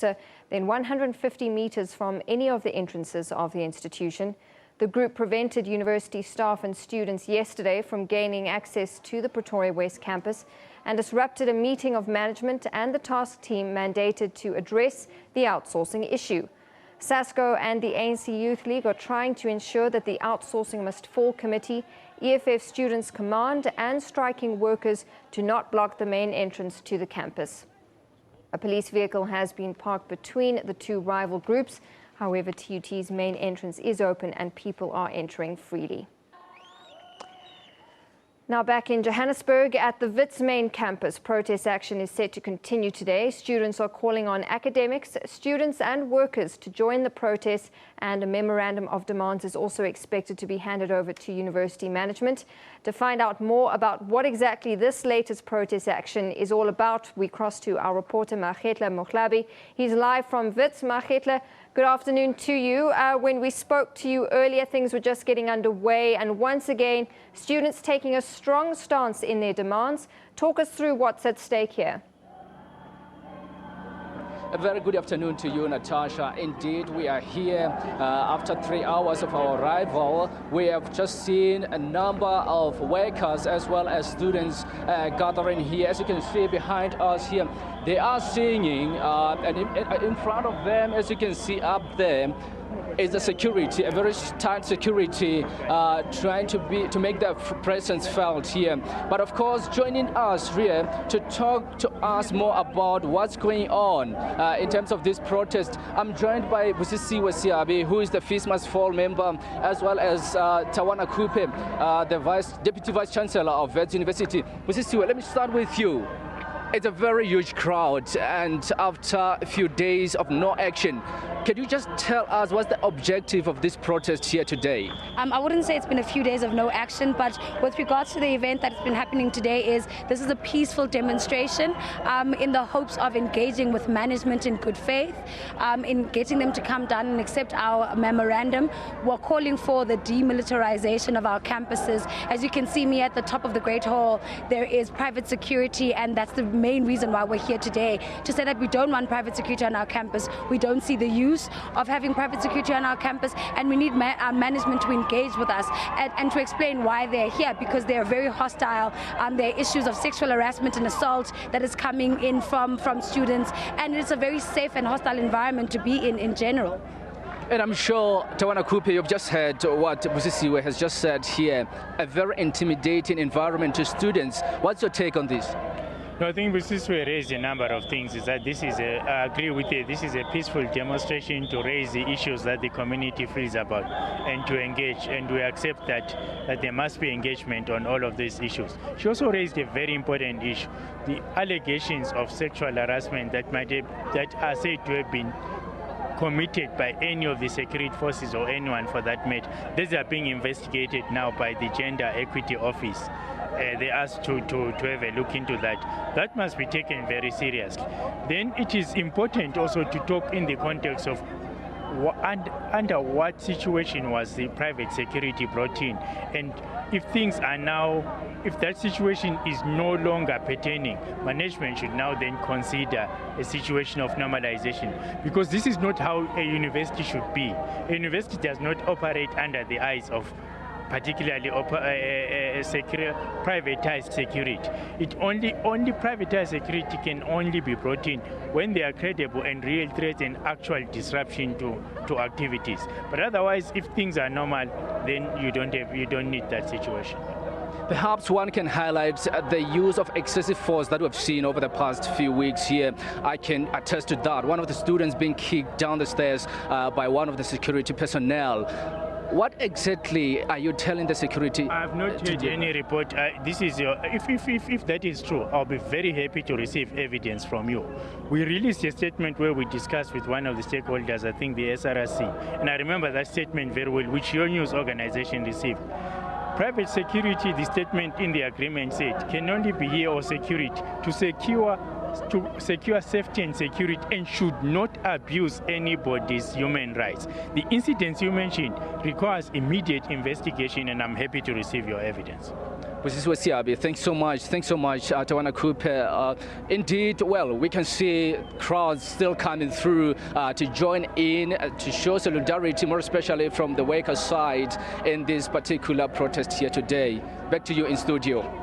then 150 meters from any of the entrances of the institution. The group prevented university staff and students yesterday from gaining access to the Pretoria West campus and disrupted a meeting of management and the task team mandated to address the outsourcing issue. SASCO and the ANC Youth League are trying to ensure that the Outsourcing Must Fall Committee, EFF Students Command and striking workers do not block the main entrance to the campus. A police vehicle has been parked between the two rival groups. However, TUT's main entrance is open and people are entering freely. Now back in Johannesburg at the Wits main campus, protest action is set to continue today. Students are calling on academics, students and workers to join the protest, and a memorandum of demands is also expected to be handed over to university management. To find out more about what exactly this latest protest action is all about, we cross to our reporter Magetla Moglabi. He's live from Wits. Magetla, good afternoon to you. When we spoke to you earlier, things were just getting underway, and once again, students taking a strong stance in their demands. Talk us through what's at stake here. A very good afternoon to you, Natasha. Indeed, we are here after 3 hours of our arrival. We have just seen a number of workers as well as students gathering here. As you can see behind us here, they are singing, and in front of them, as you can see up there, is the security, a very tight security, trying to make their presence felt here. But of course, joining us here to talk to us more about what's going on in terms of this protest, I'm joined by Busisiwe, who is the Fees Must Fall member, as well as Tawana Kupe, the Deputy Vice Chancellor of Wits University. Busisiwe, let me start with you. It's a very huge crowd, and after a few days of no action, can you just tell us what's the objective of this protest here today? I wouldn't say it's been a few days of no action, but with regards to the event that's been happening today, this is a peaceful demonstration in the hopes of engaging with management in good faith, in getting them to come down and accept our memorandum. We're calling for the demilitarization of our campuses. As you can see me at the top of the Great Hall, there is private security, and that's the main reason why we're here today, to say that we don't want private security on our campus. We don't see the use of having private security on our campus, and we need our management to engage with us and to explain why they're here, because they're very hostile. There are issues of sexual harassment and assault that is coming in from students, and it's a very safe and hostile environment to be in general. And I'm sure, Tawana Kupe, you've just heard what Busisiwe has just said here, a very intimidating environment to students. What's your take on this? No, I think Busisiwe raised a number of things. Is that I agree with you. This is a peaceful demonstration to raise the issues that the community feels about and to engage. And we accept that there must be engagement on all of these issues. She also raised a very important issue: the allegations of sexual harassment that are said to have been committed by any of the security forces or anyone for that matter. These are being investigated now by the Gender Equity Office. They asked to have a look into that. That must be taken very seriously. Then it is important also to talk in the context of under what situation was the private security brought in, and if that situation is no longer pertaining, management should now then consider a situation of normalization, because this is not how a university should be. A university does not operate under the eyes of particularly privatized security. Only privatized security can only be brought in when they are credible and real threats and actual disruption to activities. But otherwise, if things are normal, then you don't need that situation. Perhaps one can highlight the use of excessive force that we've seen over the past few weeks here. I can attest to that. One of the students being kicked down the stairs by one of the security personnel. What exactly are you telling the security? I have not heard any report. This is if that is true, I'll be very happy to receive evidence from you. We released a statement where we discussed with one of the stakeholders, I think the SRC, and I remember that statement very well, which your news organization received. Private security, the statement in the agreement said, can only be here or security to secure safety and security, and should not abuse anybody's human rights. The incidents you mentioned requires immediate investigation, and I'm happy to receive your evidence. Thanks so much. Thanks so much, Tawana Cooper. Indeed, well, we can see crowds still coming through to join in, to show solidarity, more especially from the workers' side in this particular protest here today. Back to you in studio.